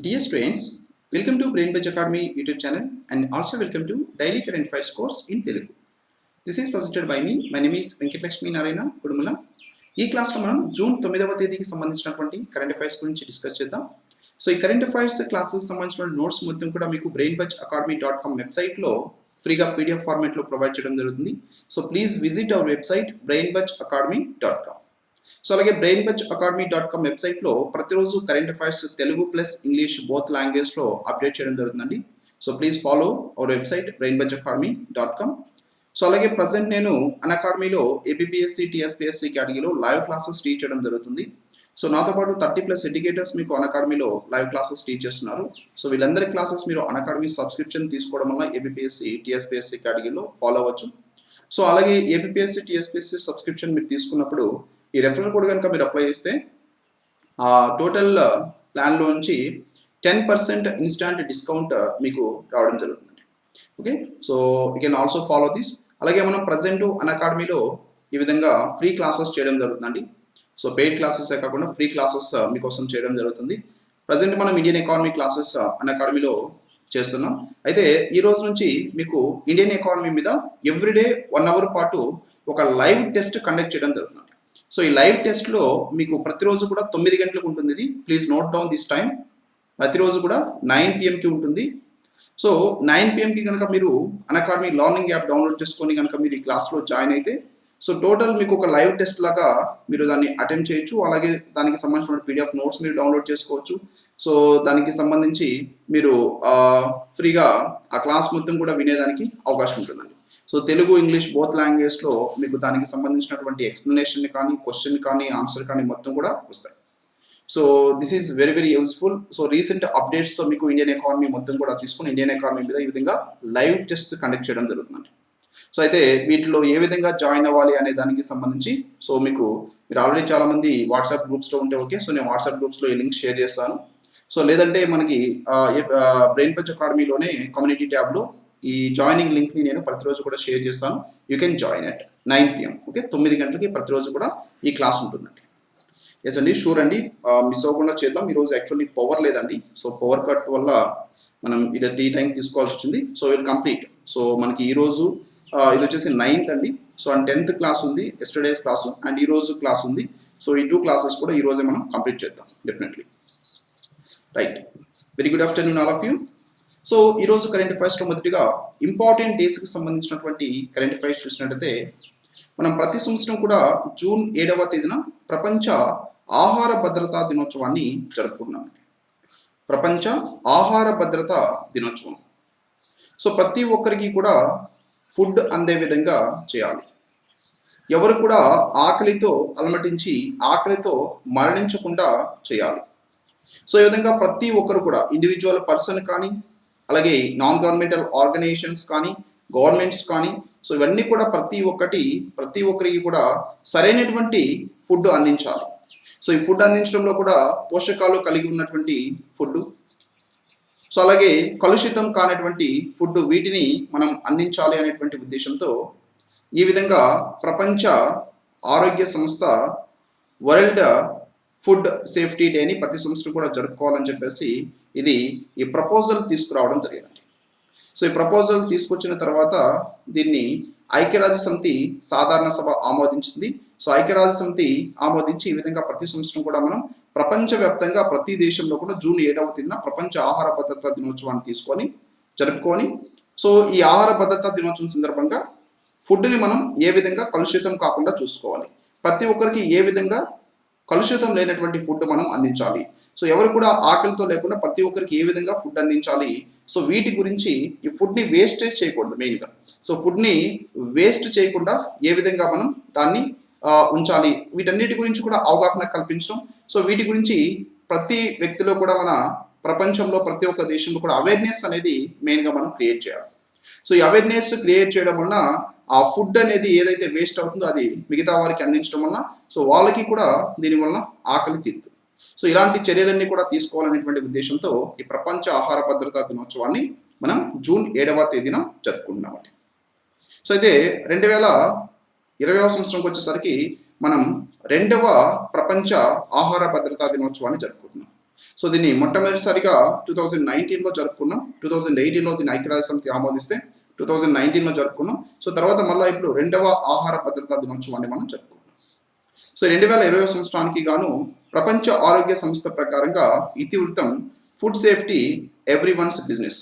Dear students, welcome to Brain Budge Academy YouTube channel and also welcome to Daily Current Affairs course in Telugu. This is presented by me. My name is Venkatlaxmi Narayana Kudumula. ఈ క్లాస్లో మనం June 9వ తేదీకి సంబంధించినటువంటి current affairs గురించి discuss చేద్దాం. So ఈ current affairs classes సంబంధించిన notes మొత్తం కూడా మీకు brainbudgeacademy.com వెబ్సైట్లో ఫ్రీగా పీడిఎఫ్ ఫార్మాట్లో ప్రొవైడ్ చేయడం జరుగుతుంది. So please visit our website brainbudgeacademy.com. So అలాగే brainbudgeacademy.com వెబ్సైట్లో ప్రతిరోజు current affairs Telugu plus English both లాంగ్వేజ్లో అప్డేట్ చేయడం జరుగుతుందండి. So please follow our website brainbudgeacademy.com. So అలాగే ప్రజెంట్ నేను అన్అకాడమీలో ఏపీపీఎస్సీ టీఎస్పీఎస్సీ కేటగిరీలో లైవ్ క్లాసెస్ టీచ్ చేయడం జరుగుతుంది. సో నాతో పాటు 30+ ఎడ్యుకేటర్స్ మీకు అన్అకాడమీలో లైవ్ క్లాసెస్ టీచ్ చేస్తున్నారు. సో వీళ్ళందరి క్లాసెస్ మీరు అన్అకాడమీ సబ్స్క్రిప్షన్ తీసుకోవడం వల్ల ఏపీపీఎస్సీ టీఎస్పీఎస్సీ కేటగిరీలో ఫాలో అవ్వచ్చు. సో అలాగే ఏపీపీఎస్సీ టీఎస్పీఎస్సీ సబ్స్క్రిప్షన్ మీరు తీసుకున్నప్పుడు ఈ రెఫరల్ కోడ్ కనుక మీరు అప్లై చేస్తే టోటల్ ప్లాన్లో నుంచి 10% ఇన్స్టాంట్ డిస్కౌంట్ మీకు రావడం జరుగుతుంది. Okay, so you can also follow this. అలాగే మనం ప్రజెంట్ అన్అకాడమీలో ఈ విధంగా ఫ్రీ క్లాసెస్ చేయడం జరుగుతుందండి. సో పెయిడ్ క్లాసెసే కాకుండా ఫ్రీ క్లాసెస్ మీకోసం చేయడం జరుగుతుంది. ప్రజెంట్ మనం ఇండియన్ ఎకానమీ క్లాసెస్ అన్అకాడమీలో చేస్తున్నాం. అయితే ఈ రోజు నుంచి మీకు ఇండియన్ ఎకానమీ మీద ఎవ్రీడే 1 అవర్ పాటు ఒక లైవ్ టెస్ట్ కండక్ట్ చేయడం జరుగుతుంది. సో ఈ లైవ్ టెస్ట్లో మీకు ప్రతిరోజు కూడా 9 గంటలకు ఉంటుంది. ఇది please note down this time. ప్రతిరోజు కూడా 9 PM ఉంటుంది. సో 9 PM కనుక మీరు అన్అకాడమీ లర్నింగ్ యాప్ డౌన్లోడ్ చేసుకొని కనుక మీరు ఈ క్లాస్లో జాయిన్ అయితే సో టోటల్ మీకు ఒక లైవ్ టెస్ట్ లాగా మీరు దాన్ని అటెంప్ట్ చేయొచ్చు. అలాగే దానికి సంబంధించిన పీడిఎఫ్ నోట్స్ మీరు డౌన్లోడ్ చేసుకోవచ్చు. సో దానికి సంబంధించి మీరు ఫ్రీగా ఆ క్లాస్ మొత్తం కూడా వినేదానికి అవకాశం ఉంటుందండి. సో తెలుగు ఇంగ్లీష్ బోత్ లాంగ్వేజ్లో మీకు దానికి సంబంధించినటువంటి ఎక్స్ప్లెనేషన్ కానీ క్వశ్చన్ కానీ ఆన్సర్ కానీ మొత్తం కూడా వస్తాయి. So this is very very useful. So recent అప్డేట్స్తో మీకు ఇండియన్ ఎకానమీ మొత్తం కూడా తీసుకుని ఇండియన్ ఎకానమీ మీద ఈ విధంగా లైవ్ టెస్ట్ కండక్ట్ చేయడం జరుగుతుందండి. సో అయితే వీటిలో ఏ విధంగా జాయిన్ అవ్వాలి అనే దానికి సంబంధించి సో మీరు ఆల్రెడీ చాలామంది వాట్సాప్ గ్రూప్స్లో ఉంటే ఓకే. సో నేను వాట్సాప్ గ్రూప్స్లో ఈ లింక్ షేర్ చేస్తాను. సో లేదంటే మనకి బ్రెయిన్ బడ్జ్ అకాడమీలోనే కమ్యూనిటీ ట్యాబ్లో ఈ జాయినింగ్ లింక్ని నేను ప్రతిరోజు కూడా షేర్ చేస్తాను. You can join at 9 PM. Okay, 9 గంటలకి ప్రతిరోజు కూడా ఈ క్లాస్ ఉంటుందండి. ఎస్ అండి, షూర్ అండి, మిస్ అవ్వకుండా చేద్దాం. ఈరోజు యాక్చువల్లీ పవర్ లేదండి. సో పవర్ కట్ వల్ల మనం ఈ టైం తీసుకోవాల్సి వచ్చింది. So will complete. సో మనకి ఈరోజు ఇది వచ్చేసి 9th అండి. సో అండ్ 10th క్లాస్ ఉంది, ఎస్టర్డేస్ క్లాసు అండ్ ఈరోజు క్లాస్ ఉంది. సో ఈ 2 క్లాసెస్ కూడా ఈరోజే మనం కంప్లీట్ చేద్దాం definitely. Right, very good afternoon all of you. So ఈరోజు కరెంట్ అఫైర్స్లో మొదటిగా ఇంపార్టెంట్ డేస్కి సంబంధించినటువంటి కరెంట్ అఫైర్స్ చూసినట్టయితే మనం ప్రతి సంవత్సరం కూడా జూన్ 7వ తేదీన ప్రపంచ ఆహార భద్రతా దినోత్సవాన్ని జరుపుకున్నాం. ప్రపంచ ఆహార భద్రతా దినోత్సవం. సో ప్రతి ఒక్కరికి కూడా ఫుడ్ అందే విధంగా చేయాలి. ఎవరు కూడా ఆకలితో అలమటించి ఆకలితో మరణించకుండా చేయాలి. సో ఈ విధంగా ప్రతి ఒక్కరు కూడా ఇండివిజువల్ పర్సన్ కానీ అలాగే నాన్ గవర్నమెంటల్ ఆర్గనైజేషన్స్ కానీ గవర్నమెంట్స్ కానీ సో ఇవన్నీ కూడా ప్రతి ఒక్కరికి కూడా సరైనటువంటి ఫుడ్ అందించాలి. సో ఈ ఫుడ్ అందించడంలో కూడా పోషకాలు కలిగి ఉన్నటువంటి ఫుడ్, సో అలాగే కలుషితం కానటువంటి ఫుడ్, వీటిని మనం అందించాలి అనేటువంటి ఉద్దేశంతో ఈ విధంగా ప్రపంచ ఆరోగ్య సంస్థ వరల్డ్ ఫుడ్ సేఫ్టీ డేని ప్రతి సంవత్సరం కూడా జరుపుకోవాలని చెప్పేసి ఈ ప్రపోజల్ తీసుకురావడం జరిగింది. సో ఈ ప్రపోజల్ తీసుకొచ్చిన తర్వాత దీన్ని ఐక్యరాజ్య సమితి సాధారణ సభ ఆమోదించింది. సో ఐక్యరాజ్య సమితి ఆమోదించి ఈ విధంగా ప్రతి సంవత్సరం కూడా మనం ప్రపంచవ్యాప్తంగా ప్రతి దేశంలో కూడా జూన్ 7వ తేదీన ప్రపంచ ఆహార భద్రతా దినోత్సవాన్ని జరుపుకొని సో ఈ ఆహార భద్రతా దినోత్సవం సందర్భంగా ఫుడ్ని మనం ఏ విధంగా కలుషితం కాకుండా చూసుకోవాలి, ప్రతి ఒక్కరికి ఏ విధంగా కలుషితం లేనటువంటి ఫుడ్ మనం అందించాలి, సో ఎవరు కూడా ఆకలితో లేకుండా ప్రతి ఒక్కరికి ఏ విధంగా ఫుడ్ అందించాలి, సో వీటి గురించి ఈ ఫుడ్ని వేస్టేజ్ చేయకూడదు మెయిన్గా. సో ఫుడ్ని వేస్ట్ చేయకుండా ఏ విధంగా మనం దాన్ని ఉంచాలి, వీటన్నిటి గురించి కూడా అవగాహన కల్పించడం. సో వీటి గురించి ప్రతి వ్యక్తిలో కూడా మన ప్రపంచంలో ప్రతి ఒక్క దేశంలో కూడా అవేర్నెస్ అనేది మెయిన్గా మనం క్రియేట్ చేయాలి. సో ఈ అవేర్నెస్ క్రియేట్ చేయడం వలన ఆ ఫుడ్ అనేది ఏదైతే వేస్ట్ అవుతుందో అది మిగతా వారికి అందించడం వలన సో వాళ్ళకి కూడా దీనివల్ల ఆకలి తీరుతుంది. సో ఇలాంటి చర్యలన్నీ కూడా తీసుకోవాలనేటువంటి ఉద్దేశంతో ఈ ప్రపంచ ఆహార భద్రతా దినోత్సవాన్ని మనం జూన్ 7వ తేదీన జరుపుకుంటున్నామండి. సో అయితే 2020వ సంవత్సరంకి వచ్చేసరికి మనం 2వ ప్రపంచ ఆహార భద్రతా దినోత్సవాన్ని జరుపుకుంటున్నాం. సో దీన్ని మొట్టమొదటిసారిగా 2019లో జరుపుకున్నాం. 2018లో దీన్ని ఐక్యరాజ్య సమితి ఆమోదిస్తే 2019లో జరుపుకున్నాం. సో తర్వాత మళ్ళీ ఇప్పుడు 2వ ఆహార భద్రతా దినోత్సవాన్ని మనం జరుపుకున్నాం. సో 2020 సంవత్సరానికి గాను ప్రపంచ ఆరోగ్య సంస్థ ప్రకారంగా ఇతివృత్తం food safety everyone's business.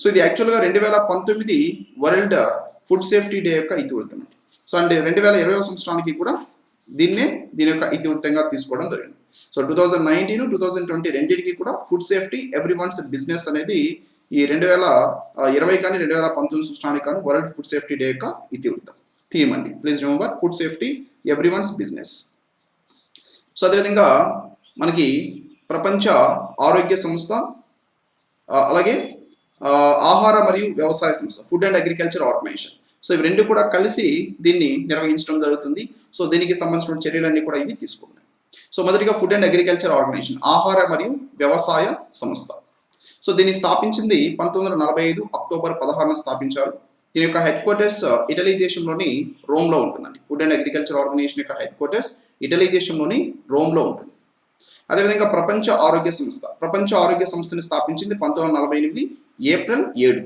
So ఇది యాక్చువల్గా 2019 వరల్డ్ ఫుడ్ సేఫ్టీ డే యొక్క ఇతివృత్తం అండి. సో అంటే 2020 సంవత్సరానికి కూడా దీని యొక్క ఇతివృత్తంగా తీసుకోవడం జరిగింది. సో 2019, 2020 రెండింటికి కూడా ఫుడ్ సేఫ్టీ ఎవ్రీవన్స్ బిజినెస్ అనేది ఈ 2020 కానీ 2019 సంవత్సరానికి కానీ వరల్డ్ ఫుడ్ సేఫ్టీ డే యొక్క ఇతివృత్తం థీమ్ అండి. Please remember food safety everyone's business. So అదేవిధంగా మనకి ప్రపంచ ఆరోగ్య సంస్థ అలాగే ఆహార మరియు వ్యవసాయ సంస్థ food and agriculture organisation. So ఇవి రెండు కూడా కలిసి దీన్ని నిర్వహించడం జరుగుతుంది. సో దీనికి సంబంధించిన చర్యలన్నీ కూడా ఇవి తీసుకున్నాయి. సో మొదటిగా ఫుడ్ అండ్ అగ్రికల్చర్ ఆర్గనైజేషన్ ఆహార మరియు వ్యవసాయ సంస్థ. సో దీన్ని స్థాపించింది 1945 అక్టోబర్ 16న స్థాపించారు. దీని యొక్క హెడ్ క్వార్టర్స్ ఇటలీ దేశంలోని రోమ్లో ఉంటుందండి. ఫుడ్ అండ్ అగ్రికల్చర్ ఆర్గనైజేషన్ యొక్క హెడ్ క్వార్టర్స్ ఇటలీ దేశంలోని రోమ్లో ఉంటుంది. అదేవిధంగా ప్రపంచ ఆరోగ్య సంస్థని స్థాపించింది 1948 ఏప్రిల్ 7.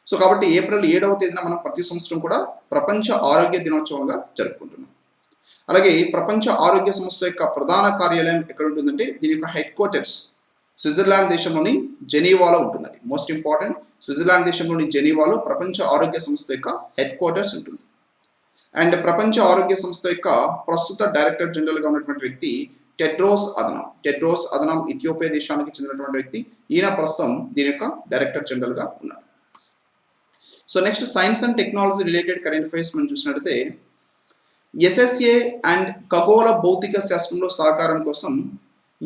సో కాబట్టి ఏప్రిల్ 7వ తేదీన మనం ప్రతి సంవత్సరం కూడా ప్రపంచ ఆరోగ్య దినోత్సవంగా జరుపుకుంటున్నాం. అలాగే ప్రపంచ ఆరోగ్య సంస్థ యొక్క ప్రధాన కార్యాలయం ఎక్కడ ఉంటుందంటే దీని యొక్క హెడ్ క్వార్టర్స్ స్విట్జర్లాండ్ దేశంలోని జెనీవాలో ఉంటుందండి. మోస్ట్ ఇంపార్టెంట్, స్విట్జర్లాండ్ దేశంలోని జెనీవాలో ప్రపంచ ఆరోగ్య సంస్థ యొక్క హెడ్ క్వార్టర్స్ ఉంటుంది. అండ్ ప్రపంచ ఆరోగ్య సంస్థ యొక్క ప్రస్తుత డైరెక్టర్ జనరల్గా ఉన్నటువంటి వ్యక్తి టెడ్రోస్ అదనం ఇథియోపియా దేశానికి చెందినటువంటి వ్యక్తి. ఈయన ప్రస్తుతం దీని యొక్క డైరెక్టర్ జనరల్గా ఉన్నారు. So next science and technology related current affairs మనం చూసినట్లయితే ఎస్ఎస్ఏ అండ్ ఖగోళ భౌతిక శాస్త్రంలో సహకారం కోసం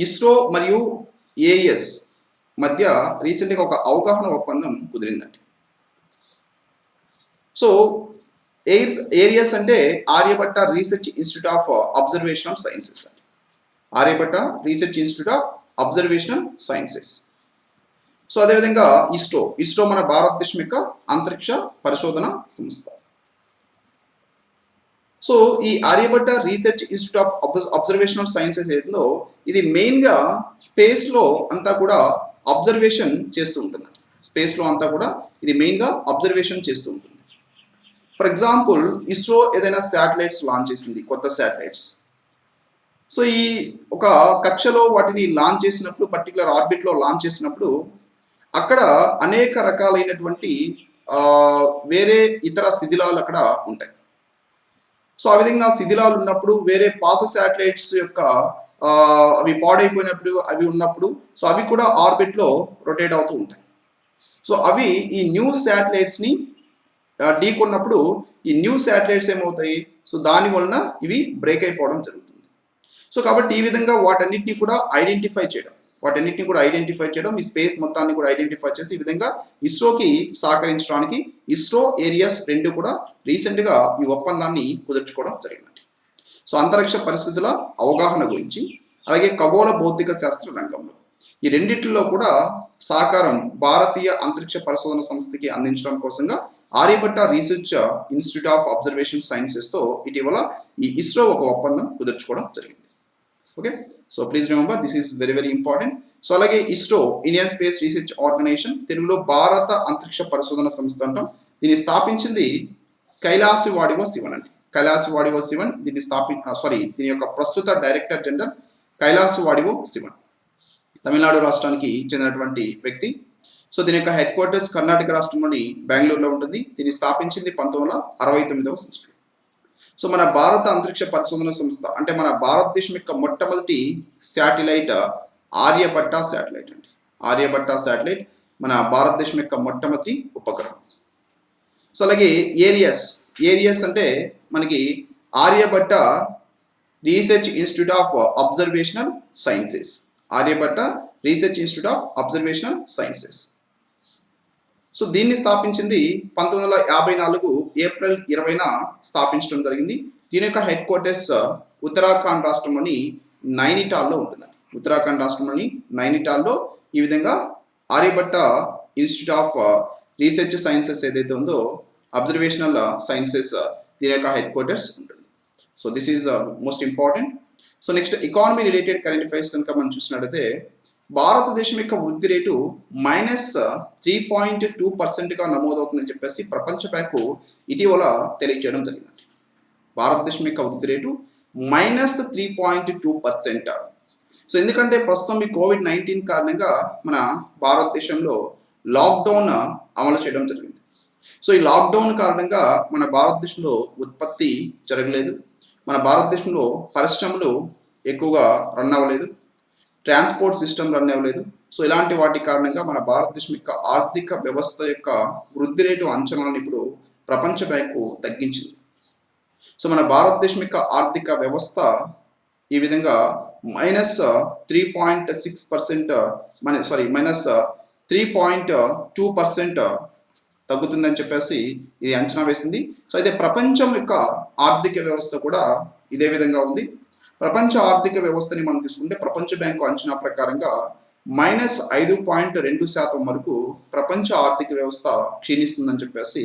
ఇస్రో మరియు ఏఎస్ మధ్య రీసెంట్గా ఒక అవగాహన ఒప్పందం కుదిరిందండి. సో ఏరియస్ అంటే Aryabhatta research institute of observational sciences. Aryabhatta research institute of observational sciences. So అదేవిధంగా ఇస్రో మన భారతదేశం యొక్క అంతరిక్ష పరిశోధన సంస్థ. సో ఈ Aryabhatta research institute of observational sciences ఏదో ఇది మెయిన్గా స్పేస్లో అంతా కూడా అబ్జర్వేషన్ చేస్తూ ఉంటుంది. స్పేస్లో అంతా కూడా ఇది మెయిన్గా అబ్జర్వేషన్ చేస్తూ ఉంటుంది. ఫర్ ఎగ్జాంపుల్ ఇస్రో ఏదైనా శాటిలైట్స్ లాంచ్ చేసింది, కొత్త శాటిలైట్స్. సో ఈ ఒక కక్షలో వాటిని లాంచ్ చేసినప్పుడు, పర్టికులర్ ఆర్బిట్లో లాంచ్ చేసినప్పుడు అక్కడ అనేక రకాలైనటువంటి వేరే ఇతర శిథిలాలు అక్కడ ఉంటాయి. సో ఆ విధంగా శిథిలాలు ఉన్నప్పుడు వేరే పాత శాటిలైట్స్ యొక్క అవి పాడైపోయినప్పుడు అవి ఉన్నప్పుడు సో అవి కూడా ఆర్బిట్లో రొటేట్ అవుతూ ఉంటాయి. సో అవి ఈ న్యూ శాటిలైట్స్ని ఢీకొన్నప్పుడు ఈ న్యూ శాటిలైట్స్ ఏమవుతాయి, సో దాని వలన ఇవి బ్రేక్ అయిపోవడం జరుగుతుంది. సో కాబట్టి ఈ విధంగా వాటన్నిటిని కూడా ఐడెంటిఫై చేయడం ఈ స్పేస్ మొత్తాన్ని కూడా ఐడెంటిఫై చేసి ఈ విధంగా ఇస్రోకి సహకరించడానికి ఇస్రో ఏరియస్ రెండు కూడా రీసెంట్గా ఈ ఒప్పందాన్ని కుదుర్చుకోవడం జరిగిందండి. సో అంతరిక్ష పరిస్థితుల అవగాహన గురించి అలాగే ఖగోళ భౌతిక శాస్త్ర రంగంలో ఈ రెండిట్లో కూడా సహకారం భారతీయ అంతరిక్ష పరిశోధన సంస్థకి అందించడం కోసంగా Aryabhatta research institute of observation సైన్సెస్తో ఇటీవల ఈ ఇస్రో ఒక ఒప్పందం కుదుర్చుకోవడం జరిగింది. Okay, so please remember this is very very important. So అలాగే ISRO Indian space research organisation, తెలుగులో భారత అంతరిక్ష పరిశోధన సంస్థ అంటాం. దీన్ని స్థాపించింది కైలాసవాడివో శివన్ అండి. కైలాసవాడివో శివన్ దీని యొక్క ప్రస్తుత డైరెక్టర్ జనరల్ కైలాసవాడివో శివన్, తమిళనాడు రాష్ట్రానికి చెందినటువంటి వ్యక్తి. సో దీని యొక్క హెడ్ క్వార్టర్స్ కర్ణాటక రాష్ట్రంలోని బెంగళూరులో ఉంటుంది. దీన్ని స్థాపించింది 1969వ సంవత్సరం. సో మన భారత అంతరిక్ష పరిశోధన సంస్థ అంటే మన భారతదేశం యొక్క మొట్టమొదటి శాటిలైట్ ఆర్యభట్ట శాటిలైట్ అండి. ఆర్యభట్ట శాటిలైట్ మన భారతదేశం యొక్క మొట్టమొదటి ఉపగ్రహం. సో అలాగే ఏరియస్ అంటే మనకి Aryabhatta research institute of observational sciences. Aryabhatta research institute of observational sciences. So దీన్ని స్థాపించింది 1954 ఏప్రిల్ 20న స్థాపించడం జరిగింది. దీని యొక్క హెడ్ క్వార్టర్స్ ఉత్తరాఖండ్ రాష్ట్రంలోని నైనిటాల్లో ఉంటుందండి. ఉత్తరాఖండ్ రాష్ట్రంలోని నైనిటాల్లో ఈ విధంగా Aryabhatta institute of research sciences ఏదైతే ఉందో అబ్జర్వేషనల్ సైన్సెస్ దీని యొక్క హెడ్ క్వార్టర్స్ ఉంటుంది. So this is most important. So next economy related current affairs కనుక మనం చూసినట్లయితే భారతదేశం యొక్క వృద్ధి రేటు -3.2%గా నమోదవుతుందని చెప్పేసి ప్రపంచ బ్యాంకు ఇటీవల తెలియజేయడం జరిగింది. భారతదేశం యొక్క వృద్ధి రేటు -3.2%. సో ఎందుకంటే ప్రస్తుతం ఈ COVID-19 కారణంగా మన భారతదేశంలో లాక్డౌన్ అమలు చేయడం జరిగింది. సో ఈ లాక్డౌన్ కారణంగా మన భారతదేశంలో ఉత్పత్తి జరగలేదు, మన భారతదేశంలో పరిశ్రమలు ఎక్కువగా రన్ అవ్వలేదు, ట్రాన్స్పోర్ట్ సిస్టమ్ రన్ అవ్వలేదు. సో ఇలాంటి వాటి కారణంగా మన భారతదేశం యొక్క ఆర్థిక వ్యవస్థ యొక్క వృద్ధి రేటు అంచనాలను ఇప్పుడు ప్రపంచ బ్యాంకు తగ్గించింది. సో మన భారతదేశం యొక్క ఆర్థిక వ్యవస్థ ఈ విధంగా -3.2% తగ్గుతుందని చెప్పేసి ఇది అంచనా వేసింది. సో అయితే ప్రపంచం యొక్క ఆర్థిక వ్యవస్థ కూడా ఇదే విధంగా ఉంది. ప్రపంచ ఆర్థిక వ్యవస్థని మనం తీసుకుంటే ప్రపంచ బ్యాంకు అంచనా ప్రకారంగా -5.2% వరకు ప్రపంచ ఆర్థిక వ్యవస్థ క్షీణిస్తుందని చెప్పేసి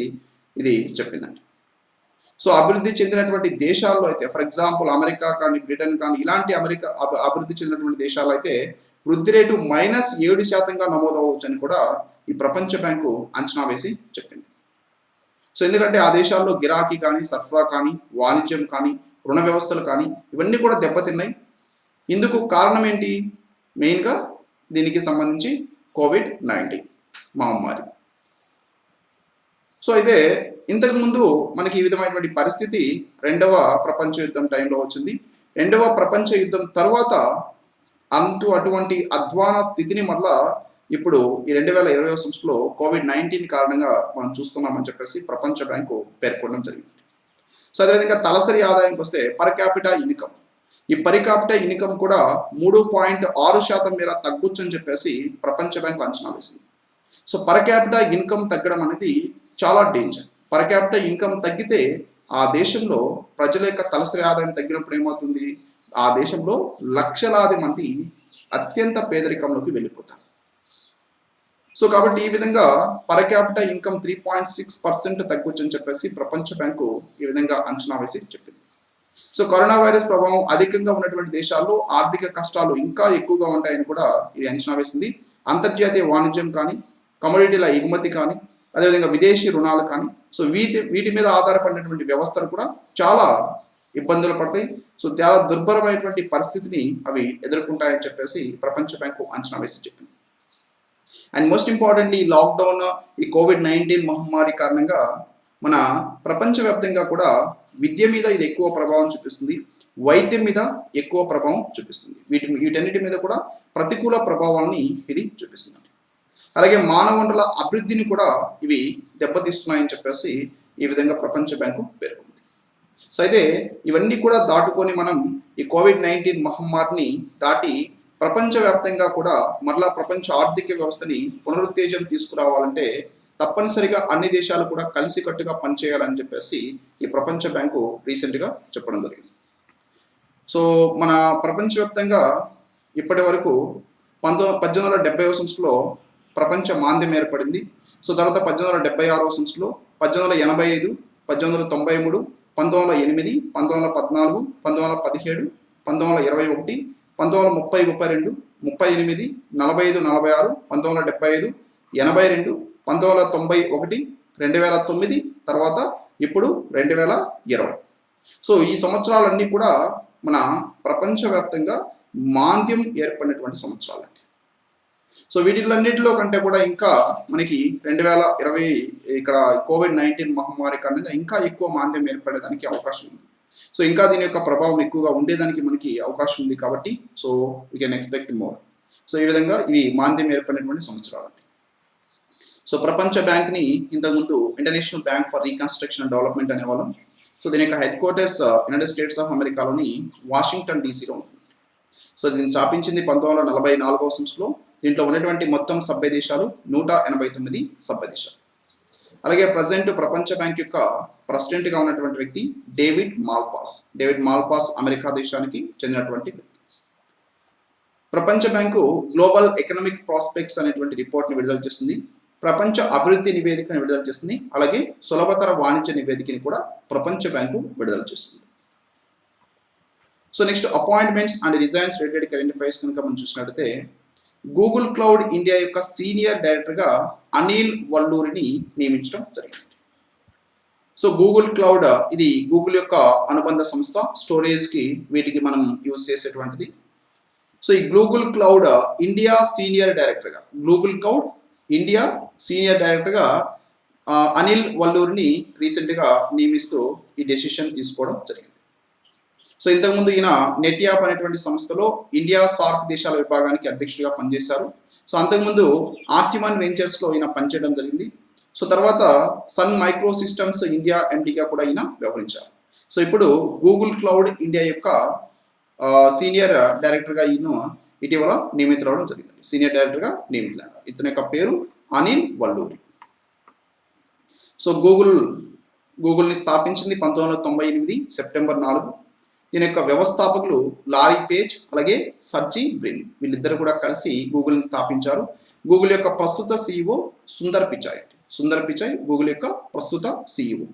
ఇది చెప్పిందండి. సో అభివృద్ధి చెందినటువంటి దేశాల్లో అయితే ఫర్ ఎగ్జాంపుల్ అమెరికా కానీ బ్రిటన్ కానీ ఇలాంటి అభివృద్ధి చెందినటువంటి దేశాల్లో అయితే వృద్ధి రేటు -7%గా నమోదవచ్చు అని కూడా ఈ ప్రపంచ బ్యాంకు అంచనా వేసి చెప్పింది. సో ఎందుకంటే ఆ దేశాల్లో గిరాకీ కానీ, సరఫరా కానీ, వాణిజ్యం కానీ, రుణ వ్యవస్థలు కానీ ఇవన్నీ కూడా దెబ్బతిన్నాయి. ఇందుకు కారణం ఏంటి? మెయిన్గా దీనికి సంబంధించి COVID-19 మహమ్మారి. సో అయితే ఇంతకుముందు మనకి ఈ విధమైనటువంటి పరిస్థితి రెండవ ప్రపంచ యుద్ధం టైంలో వచ్చింది. రెండవ ప్రపంచ యుద్ధం తర్వాత అటువంటి అధ్వాన స్థితిని మళ్ళా ఇప్పుడు ఈ 2020 సంవత్సరంలో COVID-19 కారణంగా మనం చూస్తున్నామని చెప్పేసి ప్రపంచ బ్యాంకు పేర్కొనడం జరిగింది. సో అదేవిధంగా తలసరి ఆదాయంకి వస్తే పర్ క్యాపిటా ఇన్కమ్, ఈ పర్ క్యాపిటా ఇన్కమ్ కూడా 3.6% మేర తగ్గొచ్చు అని చెప్పేసి ప్రపంచ బ్యాంకు అంచనా వేసింది. సో పర్ క్యాపిటా ఇన్కమ్ తగ్గడం అనేది చాలా డేంజర్. పర్ క్యాపిటా ఇన్కమ్ తగ్గితే ఆ దేశంలో ప్రజల యొక్క తలసరి ఆదాయం తగ్గినప్పుడు ఏమవుతుంది? ఆ దేశంలో లక్షలాది మంది అత్యంత పేదరికంలోకి వెళ్ళిపోతారు. సో కాబట్టి ఈ విధంగా పర్ క్యాపిటా ఇన్కమ్ 3.6% తగ్గొచ్చు అని చెప్పేసి ప్రపంచ బ్యాంకు ఈ విధంగా అంచనా వేసి చెప్పింది. సో కరోనా వైరస్ ప్రభావం అధికంగా ఉన్నటువంటి దేశాల్లో ఆర్థిక కష్టాలు ఇంకా ఎక్కువగా ఉంటాయని కూడా ఇది అంచనా వేసింది. అంతర్జాతీయ వాణిజ్యం కానీ, కమోడిటీల ఎగుమతి కానీ, అదేవిధంగా విదేశీ రుణాలు కానీ, సో వీటి మీద ఆధారపడినటువంటి వ్యవస్థలు కూడా చాలా ఇబ్బందులు పడతాయి. సో చాలా దుర్భరమైనటువంటి పరిస్థితిని అవి ఎదుర్కొంటాయని చెప్పేసి ప్రపంచ బ్యాంకు అంచనా వేసి చెప్పింది. అండ్ మోస్ట్ ఇంపార్టెంట్లీ లాక్డౌన్, ఈ COVID-19 మహమ్మారి కారణంగా మన ప్రపంచవ్యాప్తంగా కూడా విద్య మీద ఇది ఎక్కువ ప్రభావం చూపిస్తుంది, వైద్యం మీద ఎక్కువ ప్రభావం చూపిస్తుంది. వీటన్నిటి మీద కూడా ప్రతికూల ప్రభావాన్ని ఇది చూపిస్తుంది. అలాగే మానవ వనరుల అభివృద్ధిని కూడా ఇవి దెబ్బతీస్తున్నాయని చెప్పేసి ఈ విధంగా ప్రపంచ బ్యాంకు పేర్కొంది. సో అయితే ఇవన్నీ కూడా దాటుకొని మనం ఈ COVID-19 మహమ్మారిని దాటి ప్రపంచవ్యాప్తంగా కూడా మరలా ప్రపంచ ఆర్థిక వ్యవస్థని పునరుత్తేజం తీసుకురావాలంటే తప్పనిసరిగా అన్ని దేశాలు కూడా కలిసికట్టుగా పనిచేయాలని చెప్పేసి ఈ ప్రపంచ బ్యాంకు రీసెంట్గా చెప్పడం జరిగింది. సో మన ప్రపంచవ్యాప్తంగా ఇప్పటి వరకు 1870వ సంవత్సరంలో ప్రపంచ మాంద్యం ఏర్పడింది. సో తర్వాత 1876వ సంవత్సరంలో, 1885, 1893, 1908, 1914, 1917, 1921, 1930, 32, 38, 45, 46, 1975, 82, 1991, 2009, తర్వాత ఇప్పుడు 2020. సో ఈ సంవత్సరాలన్నీ కూడా మన ప్రపంచవ్యాప్తంగా మాంద్యం ఏర్పడినటువంటి సంవత్సరాలండి. సో వీటిలన్నిటిలో కంటే కూడా ఇంకా మనకి 2020 ఇక్కడ COVID-19 మహమ్మారి కారణంగా ఇంకా ఎక్కువ మాంద్యం ఏర్పడేదానికి అవకాశం ఉంది. సో ఇంకా దీని యొక్క ప్రభావం ఎక్కువగా ఉండేదానికి మనకి అవకాశం ఉంది కాబట్టి so we can expect more. So ఈ విధంగా ఇవి మాంద్యం ఏర్పడినటువంటి సంవత్సరాలు. సో ప్రపంచ బ్యాంక్ని ఇంతకుముందు international bank for reconstruction and development అనేవాళ్ళం. సో దీని యొక్క headquarters united states of అమెరికాలోని వాషింగ్టన్ డీసీలో ఉంటుంది. సో దీన్ని స్థాపించింది 1944వ సంవత్సరంలో. దీంట్లో ఉన్నటువంటి మొత్తం సభ్య దేశాలు 189 సభ్య దేశాలు. అలాగే ప్రజెంట్ ప్రపంచ బ్యాంక్ యొక్క ప్రెసిడెంట్గా ఉన్నటువంటి వ్యక్తి డేవిడ్ మాల్పాస్ అమెరికా దేశానికి చెందినటువంటి వ్యక్తి. ప్రపంచ బ్యాంకు గ్లోబల్ ఎకనామిక్ ప్రాస్పెక్ట్స్ అనేటువంటి రిపోర్ట్ని విడుదల చేస్తుంది, ప్రపంచ అభివృద్ధి నివేదికను విడుదల చేస్తుంది, అలాగే సులభతర వాణిజ్య నివేదికని కూడా ప్రపంచ బ్యాంకు విడుదల చేస్తుంది. So next appointments and resigns related current affairs కనుక మనం చూసినట్లయితే గూగుల్ క్లౌడ్ ఇండియా యొక్క సీనియర్ డైరెక్టర్గా అనిల్ వల్లూరిని నియమించడం జరిగింది. సో గూగుల్ క్లౌడ్ ఇది గూగుల్ యొక్క అనుబంధ సంస్థ, స్టోరేజ్కి వీటికి మనం యూజ్ చేసేటువంటిది. సో ఈ గూగుల్ క్లౌడ్ ఇండియా సీనియర్ డైరెక్టర్గా, గూగుల్ క్లౌడ్ ఇండియా సీనియర్ డైరెక్టర్గా అనిల్ వల్లూరిని రీసెంట్గా నియమిస్తూ ఈ డెసిషన్ తీసుకోవడం జరిగింది. సో ఇంతకుముందు ఈయన నెట్ యాప్ అనేటువంటి సంస్థలో ఇండియా సార్క్ దేశాల విభాగానికి అధ్యక్షుడిగా పనిచేశారు. సో అంతకుముందు ఆర్టిమన్ వెంచర్స్లో ఈయన పనిచేయడం జరిగింది. సో తర్వాత సన్ మైక్రో సిస్టమ్స్ ఇండియా ఎండీగా కూడా ఈయన వ్యవహరించారు. సో ఇప్పుడు గూగుల్ క్లౌడ్ ఇండియా యొక్క సీనియర్ డైరెక్టర్గా ఈయన ఇటీవల నియమితులవడం జరిగింది. సీనియర్ డైరెక్టర్గా నియమితులైన ఇతని యొక్క పేరు అనిల్ వల్లూరి. సో గూగుల్ని స్థాపించింది 1998 సెప్టెంబర్ 4. దీని యొక్క వ్యవస్థాపకులు లారీ పేజ్, అలాగే సర్జీ బ్రిన్, వీళ్ళిద్దరు కూడా కలిసి గూగుల్ని స్థాపించారు. గూగుల్ యొక్క ప్రస్తుత CEO సుందర్ పిచాయ్ గూగుల్ యొక్క ప్రస్తుత CEO.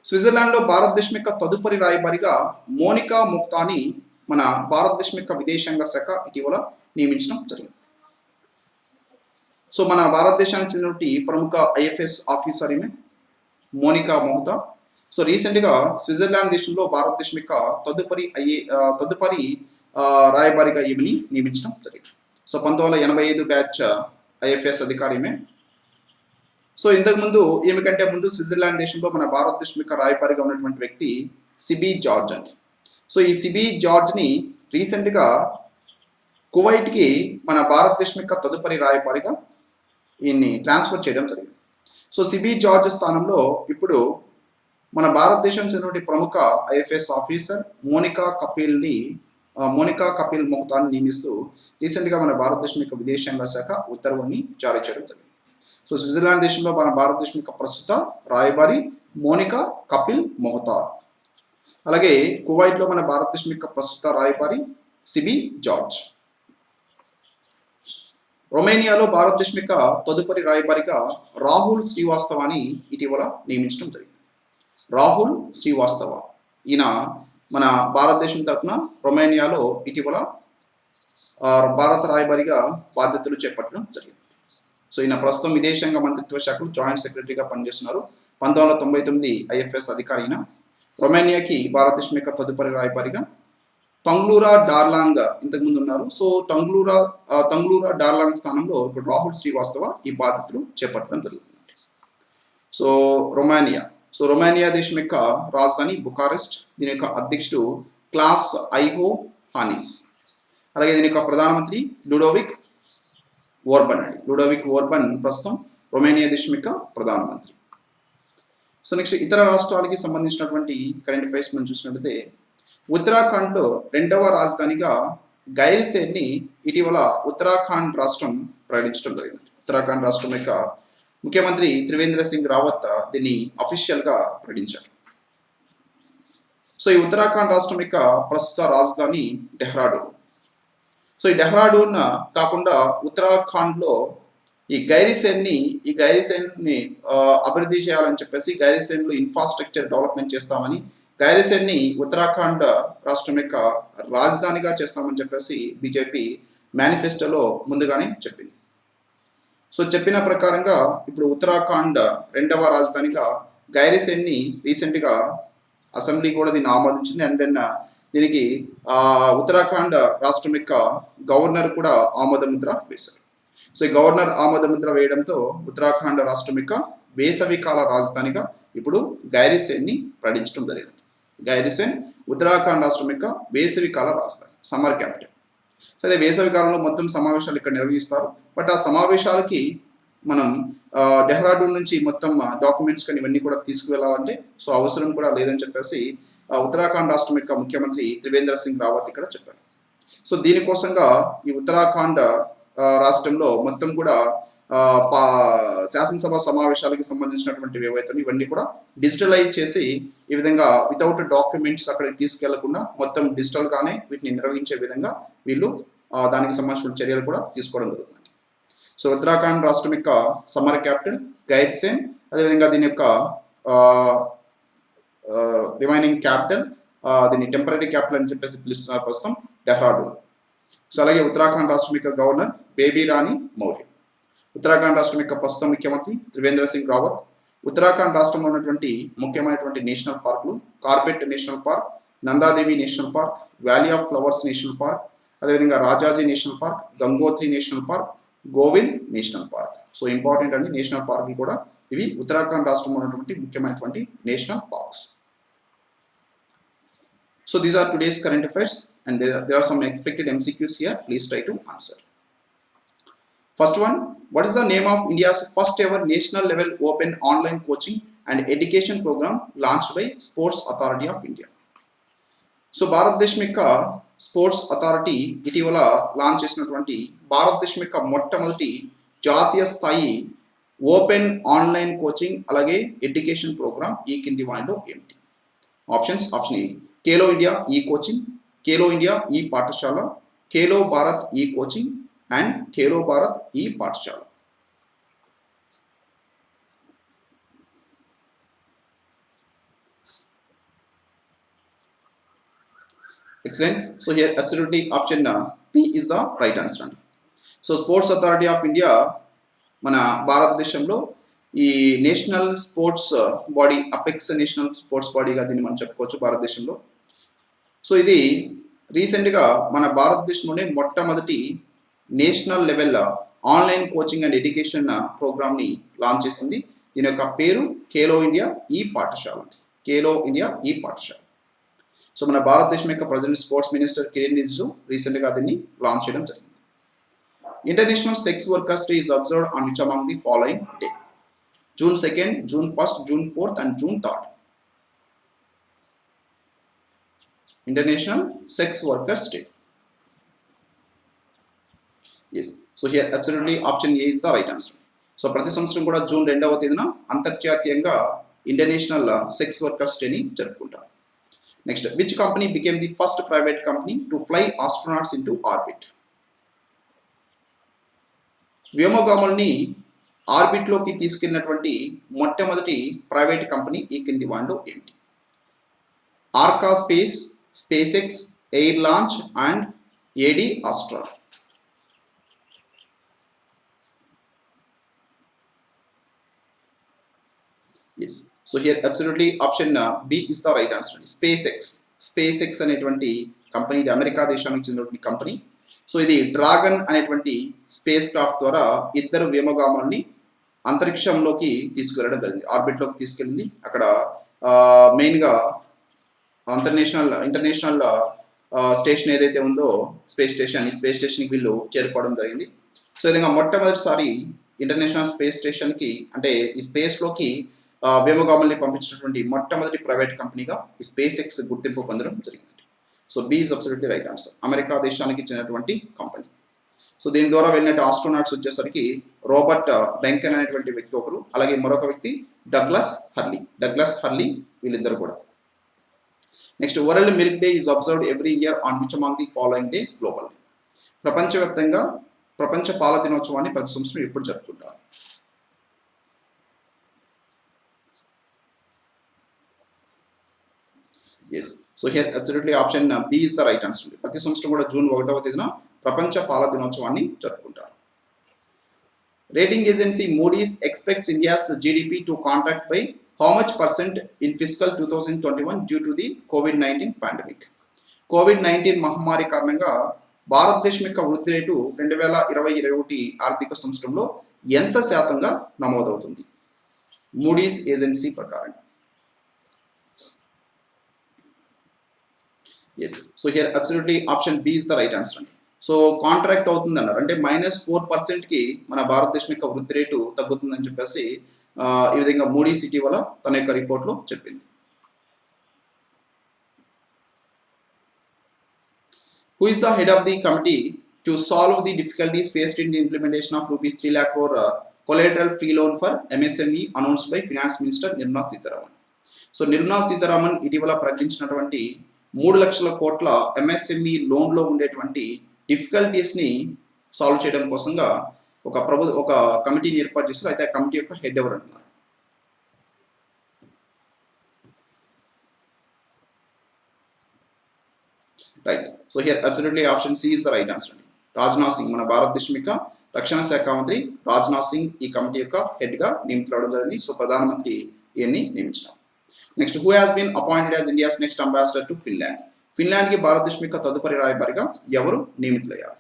స్విట్జర్లాండ్లో భారతదేశం యొక్క తదుపరి రాయబారిగా మోనికా ముఫ్తాని మన భారతదేశం యొక్క విదేశాంగ శాఖ ఇటీవల నియమించడం జరిగింది. సో మన భారతదేశానికి చెందినటువంటి ప్రముఖ IFS ఆఫీసర్ ఈమె మోనికా మొహతా. సో రీసెంట్గా స్విట్జర్లాండ్ దేశంలో భారతదేశం యొక్క తదుపరి రాయబారిగా ఈమెని నియమించడం జరిగింది. సో 1985 బ్యాచ్ IFS అధికారి ఈమె. సో ఇంతకుముందు ఈమె కంటే ముందు స్విట్జర్లాండ్ దేశంలో మన భారతదేశం యొక్క రాయబారిగా ఉన్నటువంటి వ్యక్తి సిబి జార్జ్ అండి. సో ఈ సిబి జార్జ్ని రీసెంట్గా కువైట్కి మన భారతదేశం యొక్క తదుపరి రాయబారిగా ఈయన్ని ట్రాన్స్ఫర్ చేయడం జరిగింది. సో సిబి జార్జ్ స్థానంలో ఇప్పుడు మన భారతదేశం చెందిన ప్రముఖ IFS ఆఫీసర్ మోనికా కపిల్ మొహతాని నియమిస్తూ రీసెంట్గా మన భారతదేశం యొక్క విదేశాంగ శాఖ ఉత్తర్వుని జారీ చేయడం జరిగింది. సో స్విట్జర్లాండ్ దేశంలో మన భారతదేశం యొక్క ప్రస్తుత రాయబారి మోనికా కపిల్ మొహతా, అలాగే కువైట్లో మన భారతదేశం యొక్క ప్రస్తుత రాయబారి సిబి జార్జ్. రొమేనియాలో భారతదేశం యొక్క తదుపరి రాయబారిగా రాహుల్ శ్రీవాస్తవాని ఇటీవల నియమించడం జరిగింది. రాహుల్ శ్రీవాస్తవ ఈయన మన భారతదేశం తరఫున రొమేనియాలో ఇటీవల భారత రాయబారిగా బాధ్యతలు చేపట్టడం జరిగింది. సో ఈయన ప్రస్తుతం విదేశాంగ మంత్రిత్వ శాఖలో జాయింట్ సెక్రటరీగా పనిచేస్తున్నారు. 1999 IFS అధికారి ఈయన. రొమేనియాకి భారతదేశం యొక్క తదుపరి రాయబారిగా తంగ్లూరా డార్లాంగ్ ఇంతకుముందు ఉన్నారు. సో తంగ్లూరా డార్లాంగ్ స్థానంలో ఇప్పుడు రాహుల్ శ్రీవాస్తవ ఈ బాధ్యతలు చేపట్టడం జరుగుతుంది. సో రొమేనియా దేశం యొక్క రాజధాని బుకారెస్ట్. దీని యొక్క అధ్యక్షుడు క్లాస్ ఐహో హానిస్. అలాగే దీని యొక్క ప్రధానమంత్రి లుడోవిక్ ఓర్బన్ ప్రస్తుతం రొమేనియా దేశం యొక్క ప్రధానమంత్రి. సో నెక్స్ట్ ఇతర రాష్ట్రాలకి సంబంధించినటువంటి కరెంట్ అఫైర్స్ మనం చూసినట్లయితే ఉత్తరాఖండ్లో 2వ రాజధానిగా గైర్సేన్ని ఇటీవల ఉత్తరాఖండ్ రాష్ట్రం ప్రకటించడం జరిగింది. ఉత్తరాఖండ్ రాష్ట్రం యొక్క ముఖ్యమంత్రి త్రివేంద్ర సింగ్ రావత్ దీన్ని అఫీషియల్గా ప్రకటించారు. సో ఈ ఉత్తరాఖండ్ రాష్ట్రం యొక్క ప్రస్తుత రాజధాని డెహ్రాడూన్. సో ఈ డెహ్రాడూన్ కాకుండా ఉత్తరాఖండ్లో ఈ గైరిసేన్ని అభివృద్ధి చేయాలని చెప్పేసి గైరిసేన్లో ఇన్ఫ్రాస్ట్రక్చర్ డెవలప్మెంట్ చేస్తామని, గైరిసేన్ని ఉత్తరాఖండ్ రాష్ట్రం యొక్క రాజధానిగా చేస్తామని చెప్పేసి బీజేపీ మేనిఫెస్టోలో ముందుగానే చెప్పింది. సో చెప్పిన ప్రకారంగా ఇప్పుడు ఉత్తరాఖండ్ 2వ రాజధానిగా గైరిసేన్ని రీసెంట్గా అసెంబ్లీ కూడా దీన్ని ఆమోదించింది. అండ్ దెన్ దీనికి ఉత్తరాఖండ్ రాష్ట్రం యొక్క గవర్నర్ కూడా ఆమోద ముద్ర వేశారు. సో ఈ గవర్నర్ ఆమోద ముద్ర వేయడంతో ఉత్తరాఖండ్ రాష్ట్రం యొక్క వేసవికాల రాజధానిగా ఇప్పుడు గైరిసేన్ని ప్రకటించడం జరిగింది. గైరిసేన్ ఉత్తరాఖండ్ రాష్ట్రం యొక్క వేసవికాల రాజధాని, సమ్మర్ క్యాపిటల్. సో అదే వేసవి కాలంలో మొత్తం సమావేశాలు ఇక్కడ నిర్వహిస్తారు. బట్ ఆ సమావేశాలకి మనం డెహ్రాడూన్ నుంచి మొత్తం డాక్యుమెంట్స్ కానీ ఇవన్నీ కూడా తీసుకువెళ్ళాలంటే సో అవసరం కూడా లేదని చెప్పేసి ఉత్తరాఖండ్ రాష్ట్రం యొక్క ముఖ్యమంత్రి త్రివేంద్ర సింగ్ రావత్ ఇక్కడ చెప్పారు. సో దీనికోసంగా ఈ ఉత్తరాఖండ్ రాష్ట్రంలో మొత్తం కూడా శాసనసభ సమావేశాలకి సంబంధించినటువంటి ఏవైతే ఇవన్నీ కూడా డిజిటలైజ్ చేసి ఈ విధంగా వితౌట్ డాక్యుమెంట్స్ అక్కడికి తీసుకెళ్లకుండా మొత్తం డిజిటల్గానే వీటిని నిర్వహించే విధంగా వీళ్ళు దానికి సంబంధించిన చర్యలు కూడా తీసుకోవడం జరుగుతుంది. సో ఉత్తరాఖండ్ రాష్ట్రం యొక్క సమ్మర్ క్యాపిటల్ గైర్సేన్, అదేవిధంగా దీని యొక్క రిమైనింగ్ క్యాపిటల్ దీన్ని టెంపరీ క్యాపిటల్ అని చెప్పేసి పిలుస్తున్నారు ప్రస్తుతం డెహ్రాడూన్. సో అలాగే ఉత్తరాఖండ్ రాష్ట్రం యొక్క గవర్నర్ బేబీ రాణి మౌర్య. ఉత్తరాఖండ్ రాష్ట్రం యొక్క ప్రస్తుత ముఖ్యమంత్రి త్రివేంద్ర సింగ్ రావత్. ఉత్తరాఖండ్ రాష్ట్రంలో ఉన్నటువంటి ముఖ్యమైనటువంటి నేషనల్ పార్కులు Corbett national park, Nanda Devi national park, valley of flowers national park, అదేవిధంగా Rajaji national park, Gangotri national park, Govind national park. So important అండి నేషనల్ పార్కులు కూడా ఇవి ఉత్తరాఖండ్ రాష్ట్రంలో ఉన్నటువంటి ముఖ్యమైనటువంటి national parks. So these are today's current affairs and there are some expected MCQs here. Please try to answer. First one, what is the name of India's first ever national level open online coaching and education program launched by Sports Authority of India? So భారతదేశం యొక్క sports authority ఇటీవల launch చేసినటువంటి భారతదేశం యొక్క మొట్టమొదటి జాతీయ స్థాయి open online coaching అలాగే ఎడ్యుకేషన్ ప్రోగ్రామ్ ఈ కింది వాటిలో ఏమిటి? Options: option A Khelo India ఈ కోచింగ్, ఖేలో ఇండియా ఈ పాఠశాల, ఖేలో భారత్ ఈ కోచింగ్ అండ్ ఖేలో భారత్ ఈ పాఠశాల. Excellent. So here absolutely option P is the right answer. So Sports Authority of India మన భారతదేశంలో ఈ national sports body, apex national sports బాడీగా దీన్ని మనం చెప్పుకోవచ్చు భారతదేశంలో. సో ఇది రీసెంట్గా మన భారతదేశంలోనే మొట్టమొదటి national level online coaching and education ప్రోగ్రామ్ని లాంచ్ చేసింది. దీని యొక్క పేరు ఖేలో ఇండియా ఈ పాఠశాల. ఖేలో ఇండియా ఈ పాఠశాల. సో మన భారతదేశం యొక్క present sports minister Kiran Rijiju రీసెంట్గా దీన్ని లాంచ్ చేయడం జరిగింది. International sex workers day is observed on which among the following day? June 2nd, June 1st, June 4th and June 3rd. International Sex Workers Day. Yes. So here absolutely option A is the right answer. So ప్రతి సంవత్సరం కూడా June 2వ తేదీన అంతర్జాతీయంగా international sex workers డేని జరుపుకుంటారు. Next, which company became the first private company to fly astronauts into orbit? వ్యోమగాముల్ని ఆర్బిట్లోకి తీసుకెళ్ళినటువంటి మొట్టమొదటి ప్రైవేట్ కంపెనీ ఈ కింది వాటిలో ఏమిటి? Arca space, SpaceX, air launch and Ad Astra. Yes. So here absolutely option B is the right answer. SpaceX. SpaceX అనేటువంటి company, ఇది అమెరికా దేశానికి చెందినటువంటి కంపెనీ. సో ఇది డ్రాగన్ అనేటువంటి స్పేస్ క్రాఫ్ట్ ద్వారా ఇద్దరు వ్యోమగాముల్ని అంతరిక్షంలోకి తీసుకువెళ్ళడం జరిగింది, ఆర్బిట్లోకి తీసుకెళ్ళింది. అక్కడ మెయిన్గా ఇంటర్నేషనల్ స్టేషన్ ఏదైతే ఉందో స్పేస్ స్టేషన్, ఈ స్పేస్ స్టేషన్కి వీళ్ళు చేరుకోవడం జరిగింది. సో ఈ విధంగా మొట్టమొదటిసారి ఇంటర్నేషనల్ స్పేస్ స్టేషన్కి, అంటే ఈ స్పేస్లోకి వ్యోమగాముల్ని పంపించినటువంటి మొట్టమొదటి ప్రైవేట్ కంపెనీగా ఈ స్పేస్ ఎక్స్ గుర్తింపు పొందడం జరిగింది. So B is absolutely right answer. America దేశానికి చెందినటువంటి కంపెనీ. సో దీని ద్వారా వెళ్ళినట్టు ఆస్ట్రోనాట్స్ వచ్చేసరికి రాబర్ట్ బెంకెన్ అనేటువంటి వ్యక్తి ఒకరు, అలాగే మరొక వ్యక్తి డగ్లస్ హర్లీ వీళ్ళిద్దరు కూడా. Next, world milk day is observed every year on which among the following day globally? ప్రపంచవ్యాప్తంగా ప్రపంచ పాల దినోత్సవాన్ని ప్రతి సంవత్సరం ఎప్పుడు జరుపుకుంటారు? Yes. So here absolutely option B is the right answer. ప్రతి సంవత్సరం కూడా జూన్ 1వ తేదీన ప్రపంచ పాల దినోత్సవాన్ని జరుపుకుంటారు. Rating agency Moody's expects India's GDP to contract by how much percent in fiscal 2021 due to the COVID-19 pandemic? COVID-19 మహమ్మారి కారణంగా భారతదేశం యొక్క వృద్ధి రేటు 2020-21 ఆర్థిక సంవత్సరంలో ఎంత శాతంగా నమోదవుతుంది మూడీస్ ఏజెన్సీ ప్రకారం? Yes. So here absolutely option B is the right answer. So contract అవుతుంది అన్నారు, అంటే -4%కి మన భారతదేశం యొక్క వృద్ధి రేటు తగ్గుతుందని చెప్పేసి ఈ విధంగా మూడీస్ ఇటీవల తన యొక్క రిపోర్ట్లో చెప్పింది. Who is the head of the committee to solve the difficulties faced in the implementation of ₹3 lakh crore collateral free loan for MSME announced by finance minister Nirmala Sitharaman. So Nirmala Sitharaman ఇటీవల ప్రకటించినటువంటి 3 లక్షల కోట్ల ఎంఎస్ఎంఈ లోన్లో ఉండేటువంటి డిఫికల్టీస్ని సాల్వ్ చేయడం కోసంగా ఒక కమిటీని ఏర్పాటు చేశారు. అయితే ఆ కమిటీ యొక్క హెడ్ ఎవరు అంటున్నారు? Right. So here absolutely option C is the right answer. Rajnath Singh, మన భారతదేశం యొక్క రక్షణ శాఖ మంత్రి రాజ్నాథ్ సింగ్ ఈ కమిటీ యొక్క హెడ్ గా నియమితులవడం జరిగింది. సో ప్రధానమంత్రి ఈయన్ని నియమించడం. Next, who has been appointed as India's next ambassador to Finland. Finland కి భారతదేశం యొక్క తదుపరి రాయబారిగా ఎవరు నియమితులయ్యారు?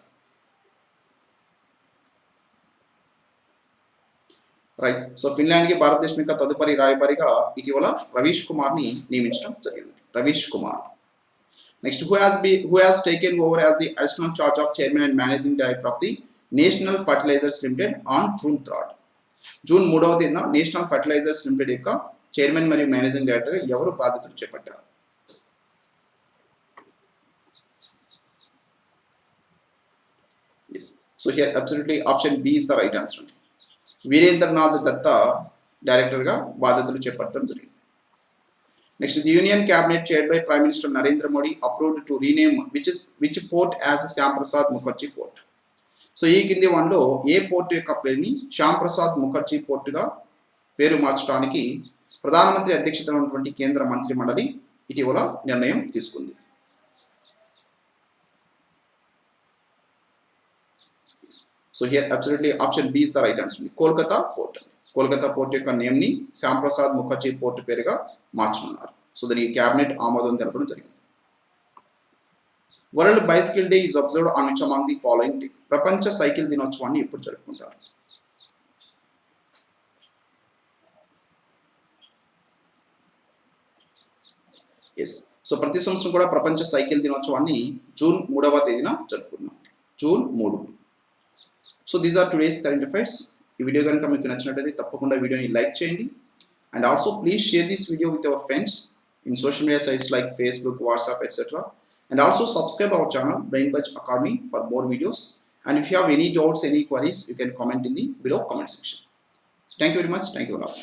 రైట్. సో ఫిన్లాండ్ కి భారతదేశం యొక్క తదుపరి రాయబారిగా ఇటీవల రవీష్ కుమార్ ని నియమించడం జరిగింది. Ravish Kumar. Next, who has taken over as the additional charge of chairman and managing director of the national fertilisers limited on June 3rd. June 3వ తేదీన నేషనల్ ఫర్టిలైజర్స్ లిమిటెడ్ యొక్క చైర్మన్ మరియు మేనేజింగ్ డైరెక్టర్ ఎవరు బాధ్యతలు చేపట్టారు? Yes. So here absolutely option B is the right answer. Virendranath Datta director గా బాధ్యతలు చేపట్టడం జరిగింది. Next, the union cabinet chaired by prime minister Narendra Modi approved to rename which port as Shyam Prasad Mukherjee port. So ఈ కింది వన్లో ఏ పోర్ట్ యొక్క పేరుని శ్యామ్ ప్రసాద్ ముఖర్జీ పోర్టుగా పేరు మార్చడానికి ప్రధానమంత్రి అధ్యక్షతన ఉన్నటువంటి కేంద్ర మంత్రి మండలి ఇటీవల నిర్ణయం తీసుకుంది. So here absolutely option B is the right answer. Kolkata port. Kolkata port యొక్క నేమ్ ని శ్యామ్ ప్రసాద్ ముఖర్జీ పోర్ట్ పేరుగా మార్చనున్నారు. సో దానికి క్యాబినెట్ ఆమోదం తెలపడం జరిగింది. World bicycle day is observed on which among the following day. ప్రపంచ సైకిల్ దినోత్సవాన్ని ఎప్పుడు జరుపుకుంటారు? ఎస్. సో ప్రతి సంవత్సరం కూడా ప్రపంచ సైకిల్ దినోత్సవాన్ని జూన్ 3వ తేదీన జరుపుకుంటున్నాం. June 3. So these are today's current affairs. ఈ వీడియో కనుక మీకు నచ్చినట్లయితే తప్పకుండా వీడియోని లైక్ చేయండి. And also please share this video with our friends in social media sites like Facebook, WhatsApp, etc. And also subscribe our channel BrainBudge Academy for more videos. And if you have any doubts, any queries, you can comment in the below comment section. So thank you very much. Thank you all.